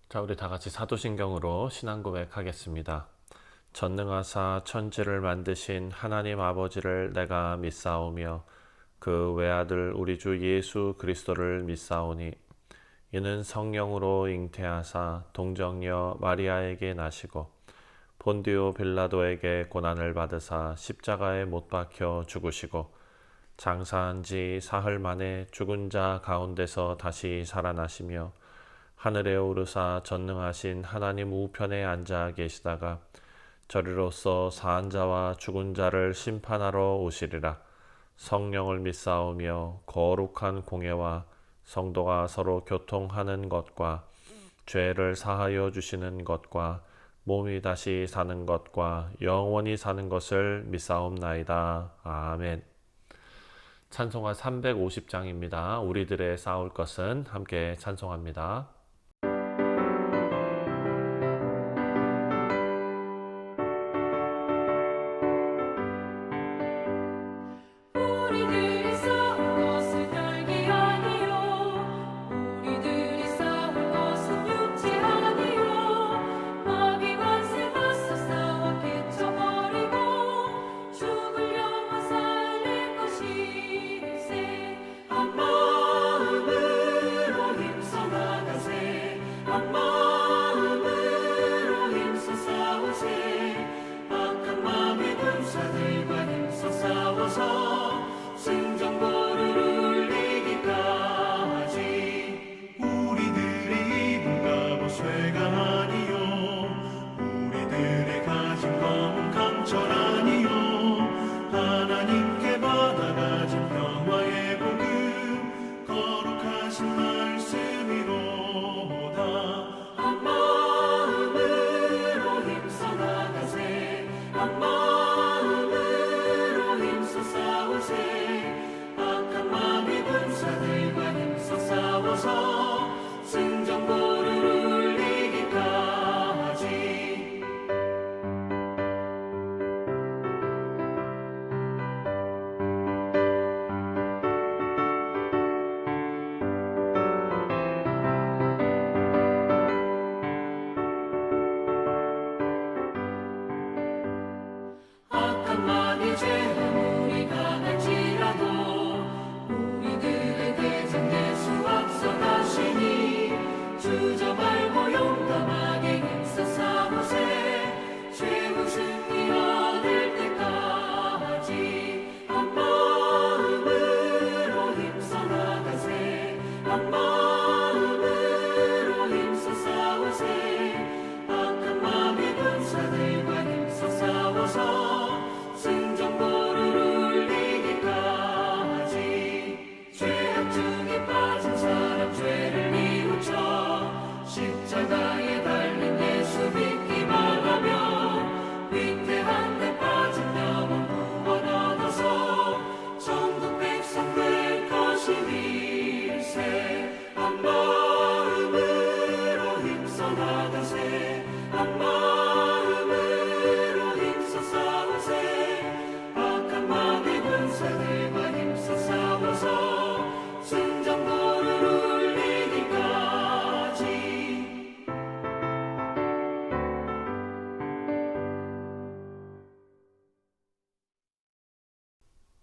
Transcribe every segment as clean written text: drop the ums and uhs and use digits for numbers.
자, 우리 다 같이 사도신경으로 신앙 고백하겠습니다. 전능하사 천지를 만드신 하나님 아버지를 내가 믿사오며 그 외아들 우리 주 예수 그리스도를 믿사오니 이는 성령으로 잉태하사 동정녀 마리아에게 나시고 본디오 빌라도에게 고난을 받으사 십자가에 못 박혀 죽으시고 장사한 지 사흘 만에 죽은 자 가운데서 다시 살아나시며 하늘에 오르사 전능하신 하나님 우편에 앉아 계시다가 저리로서 사한 자와 죽은 자를 심판하러 오시리라. 성령을 믿사오며 거룩한 공예와 성도가 서로 교통하는 것과 죄를 사하여 주시는 것과 몸이 다시 사는 것과 영원히 사는 것을 믿사옵나이다. 아멘. 찬송가 350장입니다. 우리들의 싸울 것은 함께 찬송합니다.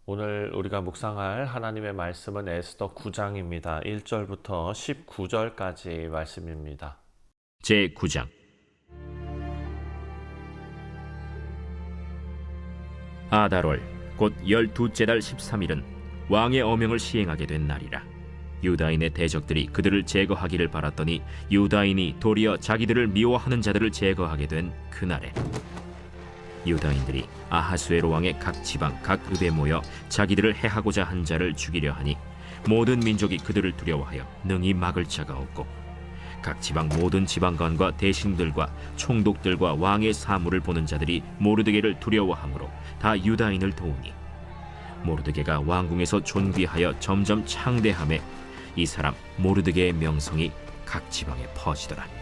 오늘 우리가 묵상할 하나님의 말씀은 에스더 9장입니다. 1절부터 19절까지 말씀입니다. 제9장 아달월 곧 12째 달 13일은 왕의 어명을 시행하게 된 날이라. 유다인의 대적들이 그들을 제거하기를 바랐더니 유다인이 도리어 자기들을 미워하는 자들을 제거하게 된 그날에 유다인들이 아하수에로 왕의 각 지방 각 읍에 모여 자기들을 해하고자 한 자를 죽이려 하니 모든 민족이 그들을 두려워하여 능히 막을 자가 없고 각 지방 모든 지방관과 대신들과 총독들과 왕의 사물을 보는 자들이 모르드게를 두려워하므로 다 유다인을 도우니 모르드게가 왕궁에서 존귀하여 점점 창대함에 이 사람 모르드게의 명성이 각 지방에 퍼지더라.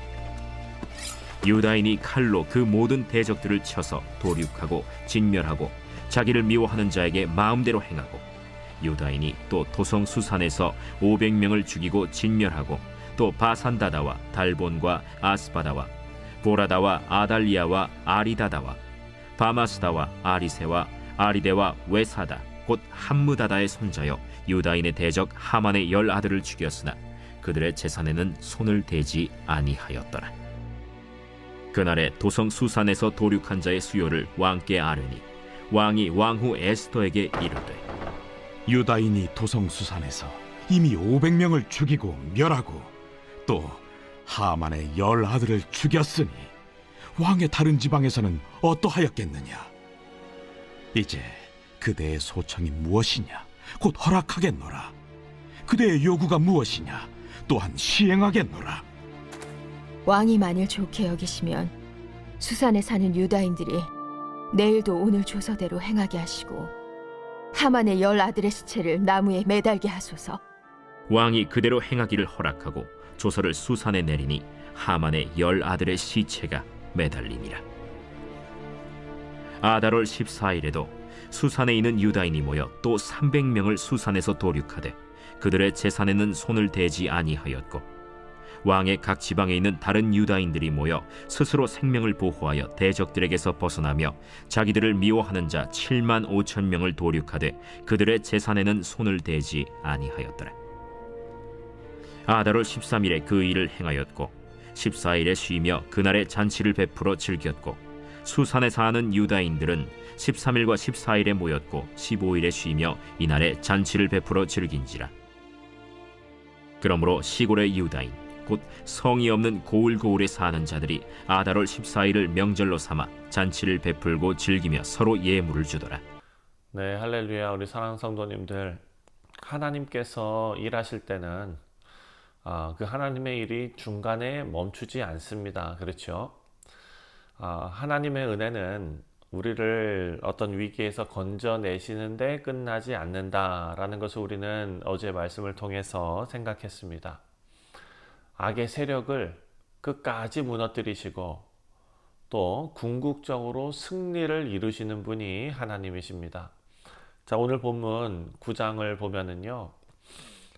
유다인이 칼로 그 모든 대적들을 쳐서 도륙하고 진멸하고 자기를 미워하는 자에게 마음대로 행하고 유다인이 또 도성 수산에서 500명을 죽이고 진멸하고 또 바산다다와 달본과 아스바다와 보라다와 아달리아와 아리다다와 바마스다와 아리세와 아리데와 외사다 곧 함무다다의 손자여 유다인의 대적 하만의 10 아들을 죽였으나 그들의 재산에는 손을 대지 아니하였더라. 그날에 도성 수산에서 도륙한 자의 수요를 왕께 아뢰니 왕이 왕후 에스더에게 이르되 유다인이 도성수산에서 이미 500명을 죽이고 멸하고 또 하만의 10 아들을 죽였으니 왕의 다른 지방에서는 어떠하였겠느냐? 이제 그대의 소청이 무엇이냐? 곧 허락하겠노라. 그대의 요구가 무엇이냐? 또한 시행하겠노라. 왕이 만일 좋게 여기시면 수산에 사는 유다인들이 내일도 오늘 조서대로 행하게 하시고 하만의 10 아들의 시체를 나무에 매달게 하소서. 왕이 그대로 행하기를 허락하고 조서를 수산에 내리니 하만의 10 아들의 시체가 매달리니라. 아달월 14일에도 수산에 있는 유다인이 모여 또 300명을 수산에서 도륙하되 그들의 재산에는 손을 대지 아니하였고 왕의 각 지방에 있는 다른 유다인들이 모여 스스로 생명을 보호하여 대적들에게서 벗어나며 자기들을 미워하는 자 7만 5천 명을 도륙하되 그들의 재산에는 손을 대지 아니하였더라. 아달월 13일에 그 일을 행하였고 14일에 쉬며 그날에 잔치를 베풀어 즐겼고 수산에 사는 유다인들은 13일과 14일에 모였고 15일에 쉬며 이날에 잔치를 베풀어 즐긴지라. 그러므로 시골의 유다인 곧 성이 없는 고을고을에 사는 자들이 아달월 14일을 명절로 삼아 잔치를 베풀고 즐기며 서로 예물을 주더라. 네, 할렐루야. 우리 사랑하는 성도님들, 하나님께서 일하실 때는 그 하나님의 일이 중간에 멈추지 않습니다. 그렇죠? 하나님의 은혜는 우리를 어떤 위기에서 건져내시는데 끝나지 않는다라는 것을 우리는 어제 말씀을 통해서 생각했습니다. 악의 세력을 끝까지 무너뜨리시고 또 궁극적으로 승리를 이루시는 분이 하나님이십니다. 자, 오늘 본문 9장을 보면은요,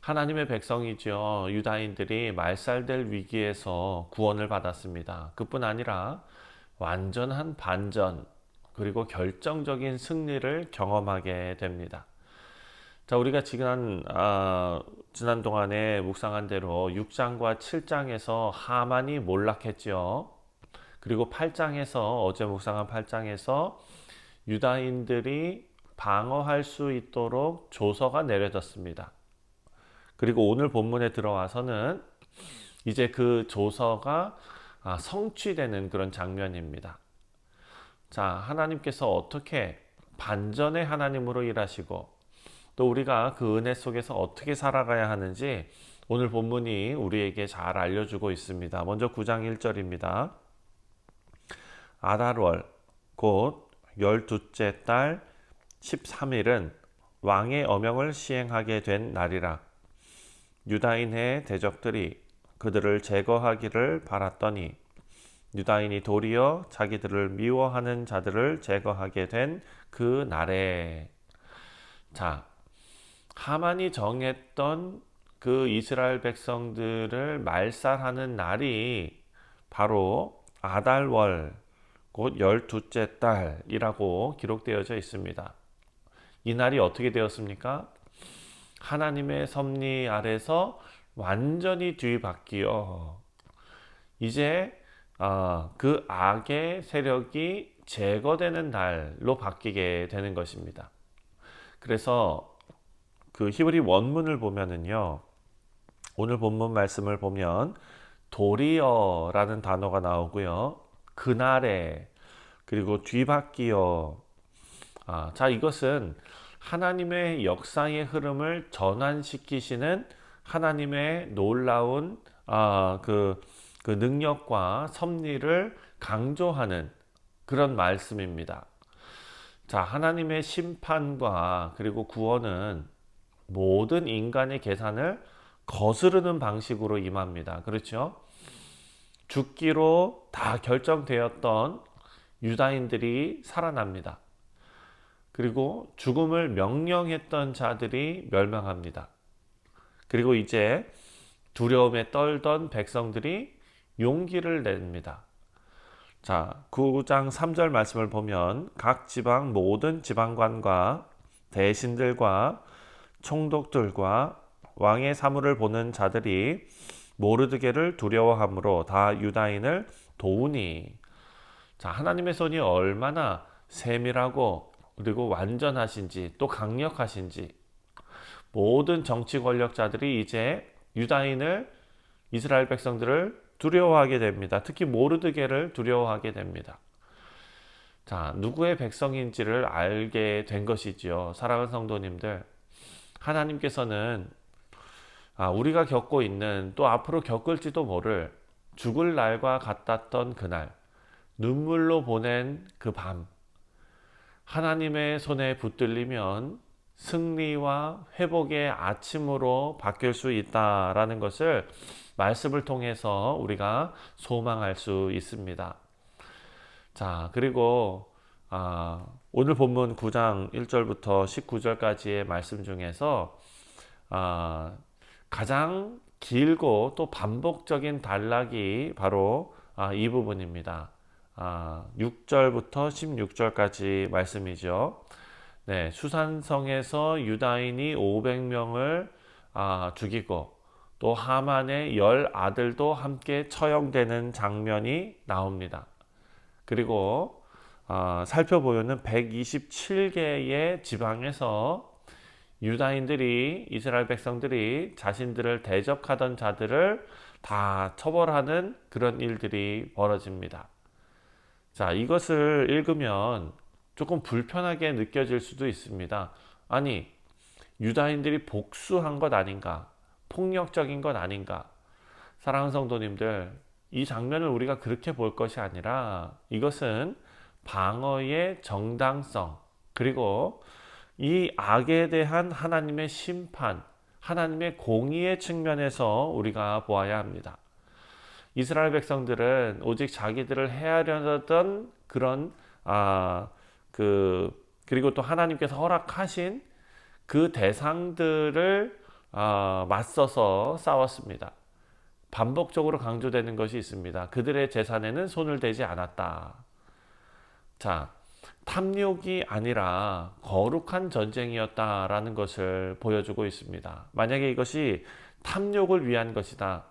하나님의 백성이죠. 유다인들이 말살될 위기에서 구원을 받았습니다. 그뿐 아니라 완전한 반전 그리고 결정적인 승리를 경험하게 됩니다. 자, 우리가 지난 동안에 묵상한 대로 6장과 7장에서 하만이 몰락했지요. 그리고 8장에서 어제 묵상한 8장에서 유다인들이 방어할 수 있도록 조서가 내려졌습니다. 그리고 오늘 본문에 들어와서는 이제 그 조서가 성취되는 그런 장면입니다. 자, 하나님께서 어떻게 반전의 하나님으로 일하시고 또 우리가 그 은혜 속에서 어떻게 살아가야 하는지 오늘 본문이 우리에게 잘 알려주고 있습니다. 먼저 9장 1절입니다. 아달월 곧 12째 달 13일은 왕의 어명을 시행하게 된 날이라. 유다인의 대적들이 그들을 제거하기를 바랐더니 유다인이 도리어 자기들을 미워하는 자들을 제거하게 된 그 날에. 자, 하만이 정했던 그 이스라엘 백성들을 말살하는 날이 바로 아달월 곧 12째 달이라고 기록되어져 있습니다. 이 날이 어떻게 되었습니까? 하나님의 섭리 아래서 완전히 뒤바뀌어 이제 그 악의 세력이 제거되는 날로 바뀌게 되는 것입니다. 그래서 그 히브리 원문을 보면은요, 오늘 본문 말씀을 보면 도리어라는 단어가 나오고요, 그날에 그리고 뒤바뀌어. 자, 이것은 하나님의 역사의 흐름을 전환시키시는 하나님의 놀라운 그 능력과 섭리를 강조하는 그런 말씀입니다. 자, 하나님의 심판과 그리고 구원은 모든 인간의 계산을 거스르는 방식으로 임합니다. 그렇죠? 죽기로 다 결정되었던 유다인들이 살아납니다. 그리고 죽음을 명령했던 자들이 멸망합니다. 그리고 이제 두려움에 떨던 백성들이 용기를 냅니다. 자, 9장 3절 말씀을 보면 각 지방 모든 지방관과 대신들과 총독들과 왕의 사물을 보는 자들이 모르드게를 두려워함으로 다 유다인을 도우니. 자, 하나님의 손이 얼마나 세밀하고 그리고 완전하신지 또 강력하신지, 모든 정치 권력자들이 이제 유다인을, 이스라엘 백성들을 두려워하게 됩니다. 특히 모르드게를 두려워하게 됩니다. 자, 누구의 백성인지를 알게 된 것이지요. 사랑하는 성도님들, 하나님께서는 우리가 겪고 있는, 또 앞으로 겪을지도 모를 죽을 날과 같았던 그날, 눈물로 보낸 그 밤, 하나님의 손에 붙들리면 승리와 회복의 아침으로 바뀔 수 있다라는 것을 말씀을 통해서 우리가 소망할 수 있습니다. 자, 그리고 오늘 본문 9장 1절부터 19절까지의 말씀 중에서 가장 길고 또 반복적인 단락이 바로 이 부분입니다. 6절부터 16절까지 말씀이죠. 네, 수산성에서 유다인이 500명을 죽이고 또 하만의 10아들도 함께 처형되는 장면이 나옵니다. 그리고 살펴보면 127개의 지방에서 유다인들이, 이스라엘 백성들이 자신들을 대적하던 자들을 다 처벌하는 그런 일들이 벌어집니다. 자, 이것을 읽으면 조금 불편하게 느껴질 수도 있습니다. 아니, 유다인들이 복수한 것 아닌가? 폭력적인 것 아닌가? 사랑하는 성도님들, 이 장면을 우리가 그렇게 볼 것이 아니라 이것은 방어의 정당성, 그리고 이 악에 대한 하나님의 심판, 하나님의 공의의 측면에서 우리가 보아야 합니다. 이스라엘 백성들은 오직 자기들을 해하려던 그런 그리고 또 하나님께서 허락하신 그 대상들을 맞서서 싸웠습니다. 반복적으로 강조되는 것이 있습니다. 그들의 재산에는 손을 대지 않았다. 자, 탐욕이 아니라 거룩한 전쟁이었다라는 것을 보여주고 있습니다. 만약에 이것이 탐욕을 위한 것이다,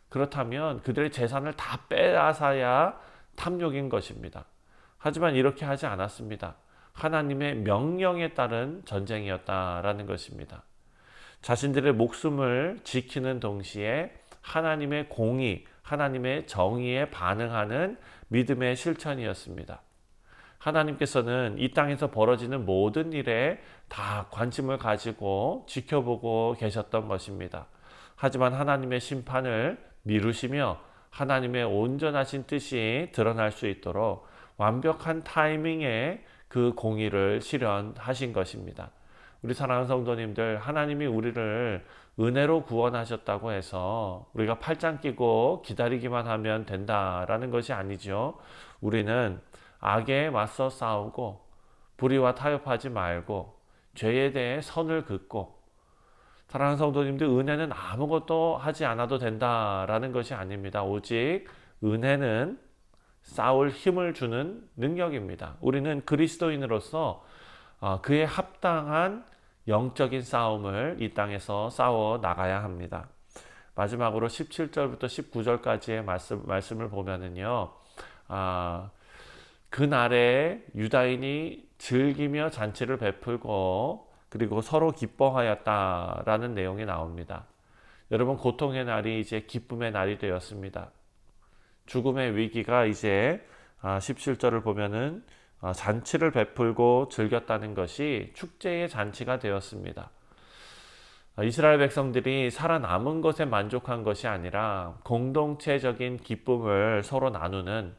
그렇다면 그들의 재산을 다 빼앗아야 탐욕인 것입니다. 하지만 이렇게 하지 않았습니다. 하나님의 명령에 따른 전쟁이었다라는 것입니다. 자신들의 목숨을 지키는 동시에 하나님의 공의, 하나님의 정의에 반응하는 믿음의 실천이었습니다. 하나님께서는 이 땅에서 벌어지는 모든 일에 다 관심을 가지고 지켜보고 계셨던 것입니다. 하지만 하나님의 심판을 미루시며 하나님의 온전하신 뜻이 드러날 수 있도록 완벽한 타이밍에 그 공의를 실현하신 것입니다. 우리 사랑하는 성도님들, 하나님이 우리를 은혜로 구원하셨다고 해서 우리가 팔짱 끼고 기다리기만 하면 된다라는 것이 아니죠. 우리는 악에 맞서 싸우고 불의와 타협하지 말고 죄에 대해 선을 긋고, 사랑하는 성도님들, 은혜는 아무것도 하지 않아도 된다라는 것이 아닙니다. 오직 은혜는 싸울 힘을 주는 능력입니다. 우리는 그리스도인으로서 그에 합당한 영적인 싸움을 이 땅에서 싸워 나가야 합니다. 마지막으로 17절부터 19절까지의 말씀을 보면은요, 그날에 유다인이 즐기며 잔치를 베풀고 그리고 서로 기뻐하였다라는 내용이 나옵니다. 여러분, 고통의 날이 이제 기쁨의 날이 되었습니다. 죽음의 위기가 이제 17절을 보면은 잔치를 베풀고 즐겼다는 것이 축제의 잔치가 되었습니다. 이스라엘 백성들이 살아남은 것에 만족한 것이 아니라 공동체적인 기쁨을 서로 나누는,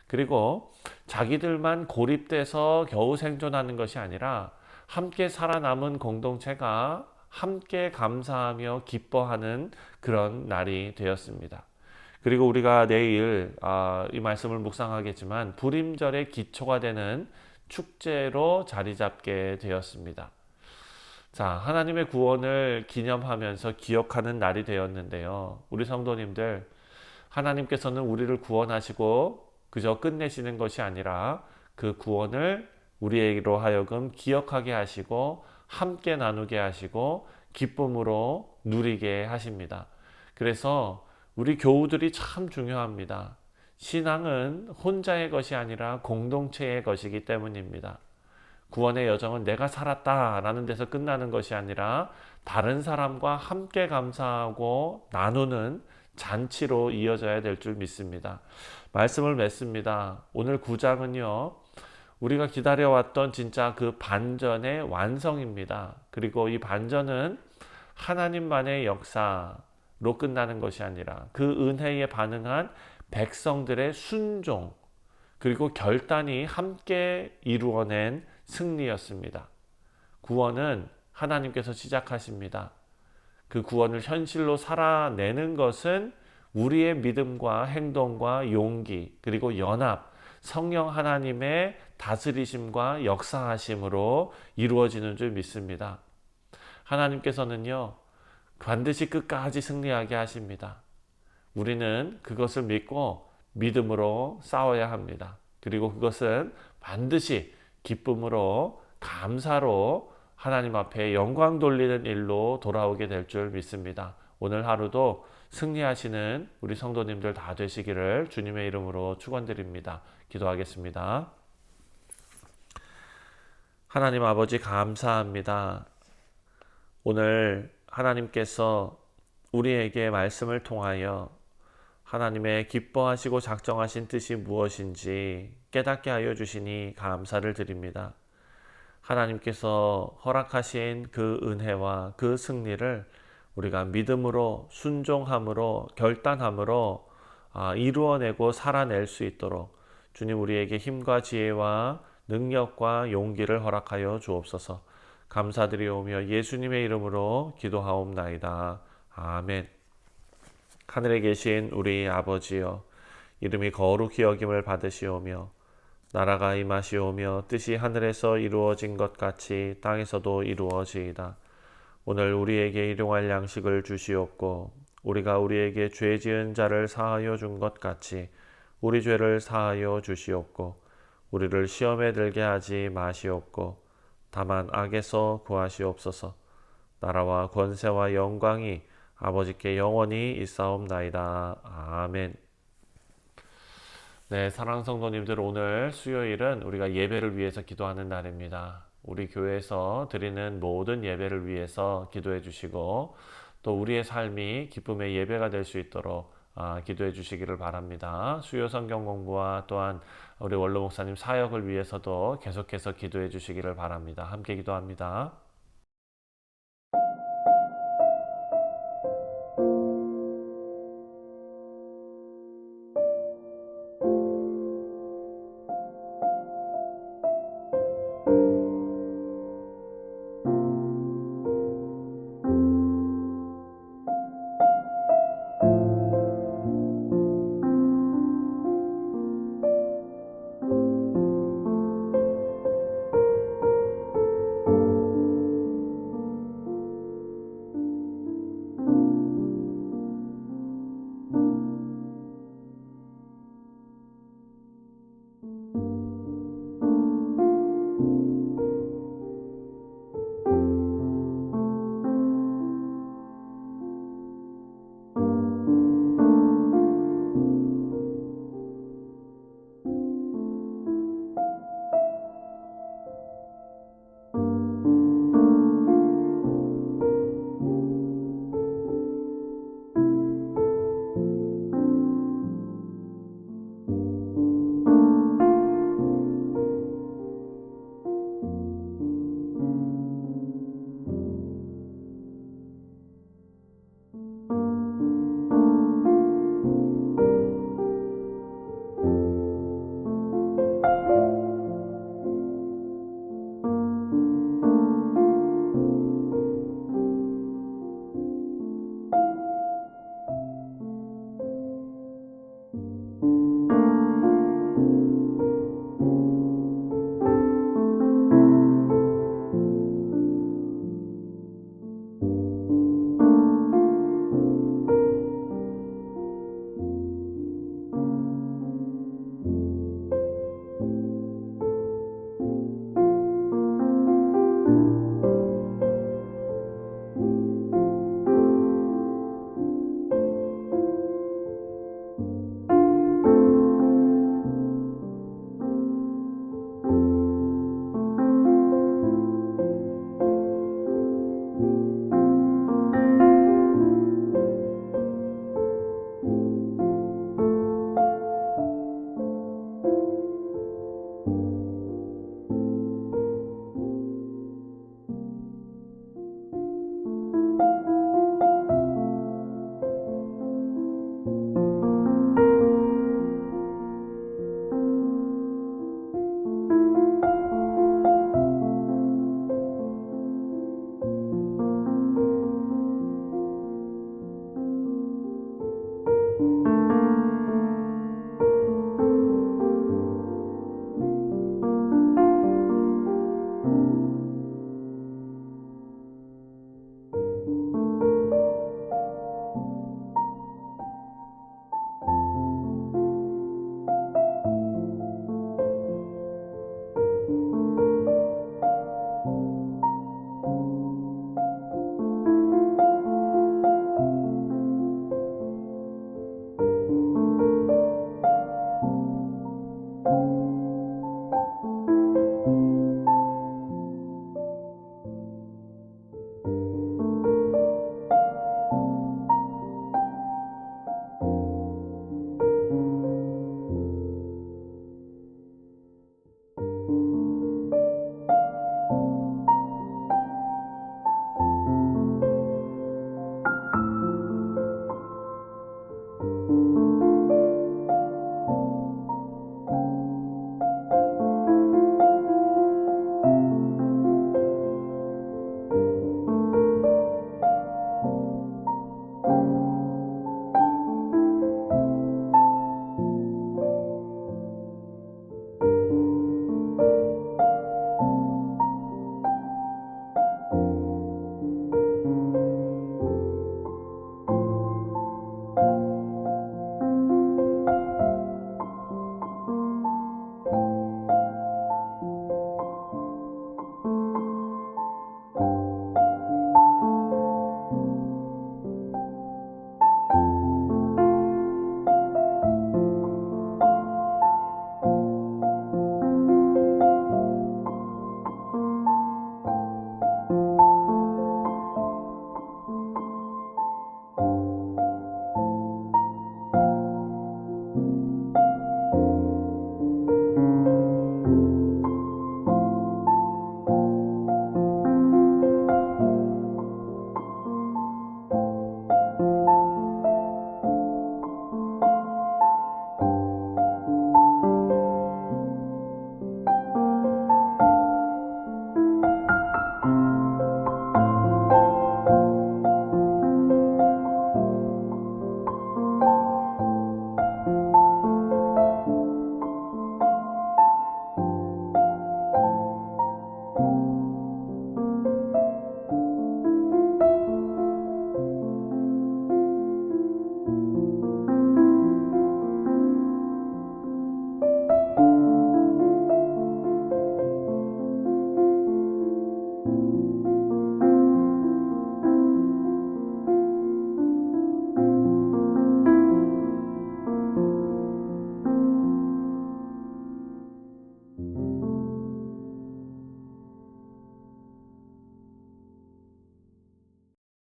그리고 자기들만 고립돼서 겨우 생존하는 것이 아니라 함께 살아남은 공동체가 함께 감사하며 기뻐하는 그런 날이 되었습니다. 그리고 우리가 내일 이 말씀을 묵상하겠지만 부림절의 기초가 되는 축제로 자리 잡게 되었습니다. 자, 하나님의 구원을 기념하면서 기억하는 날이 되었는데요. 우리 성도님들, 하나님께서는 우리를 구원하시고 그저 끝내시는 것이 아니라 그 구원을 우리에게로 하여금 기억하게 하시고 함께 나누게 하시고 기쁨으로 누리게 하십니다. 그래서 우리 교우들이 참 중요합니다. 신앙은 혼자의 것이 아니라 공동체의 것이기 때문입니다. 구원의 여정은 내가 살았다라는 데서 끝나는 것이 아니라 다른 사람과 함께 감사하고 나누는 잔치로 이어져야 될 줄 믿습니다. 말씀을 맺습니다. 오늘 9장은요, 우리가 기다려왔던 진짜 그 반전의 완성입니다. 그리고 이 반전은 하나님만의 역사로 끝나는 것이 아니라 그 은혜에 반응한 백성들의 순종, 그리고 결단이 함께 이루어낸 승리였습니다. 구원은 하나님께서 시작하십니다. 그 구원을 현실로 살아내는 것은 우리의 믿음과 행동과 용기, 그리고 연합, 성령 하나님의 다스리심과 역사하심으로 이루어지는 줄 믿습니다. 하나님께서는요, 반드시 끝까지 승리하게 하십니다. 우리는 그것을 믿고 믿음으로 싸워야 합니다. 그리고 그것은 반드시 기쁨으로, 감사로 하나님 앞에 영광 돌리는 일로 돌아오게 될 줄 믿습니다. 오늘 하루도 승리하시는 우리 성도님들 다 되시기를 주님의 이름으로 축원드립니다. 기도하겠습니다. 하나님 아버지 감사합니다. 오늘 하나님께서 우리에게 말씀을 통하여 하나님의 기뻐하시고 작정하신 뜻이 무엇인지 깨닫게 하여 주시니 감사를 드립니다. 하나님께서 허락하신 그 은혜와 그 승리를 우리가 믿음으로, 순종함으로, 결단함으로 이루어내고 살아낼 수 있도록 주님 우리에게 힘과 지혜와 능력과 용기를 허락하여 주옵소서. 감사드리오며 예수님의 이름으로 기도하옵나이다. 아멘. 하늘에 계신 우리 아버지여, 이름이 거룩히 여김을 받으시오며 나라가 임하시오며 뜻이 하늘에서 이루어진 것 같이 땅에서도 이루어지이다. 오늘 우리에게 일용할 양식을 주시옵고 우리가 우리에게 죄 지은 자를 사하여 준 것 같이 우리 죄를 사하여 주시옵고 우리를 시험에 들게 하지 마시옵고 다만 악에서 구하시옵소서. 나라와 권세와 영광이 아버지께 영원히 있사옵나이다. 아멘. 네, 사랑하는 성도님들, 오늘 수요일은 우리가 예배를 위해서 기도하는 날입니다. 우리 교회에서 드리는 모든 예배를 위해서 기도해 주시고 또 우리의 삶이 기쁨의 예배가 될 수 있도록 기도해 주시기를 바랍니다. 수요 성경 공부와 또한 우리 원로 목사님 사역을 위해서도 계속해서 기도해 주시기를 바랍니다. 함께 기도합니다.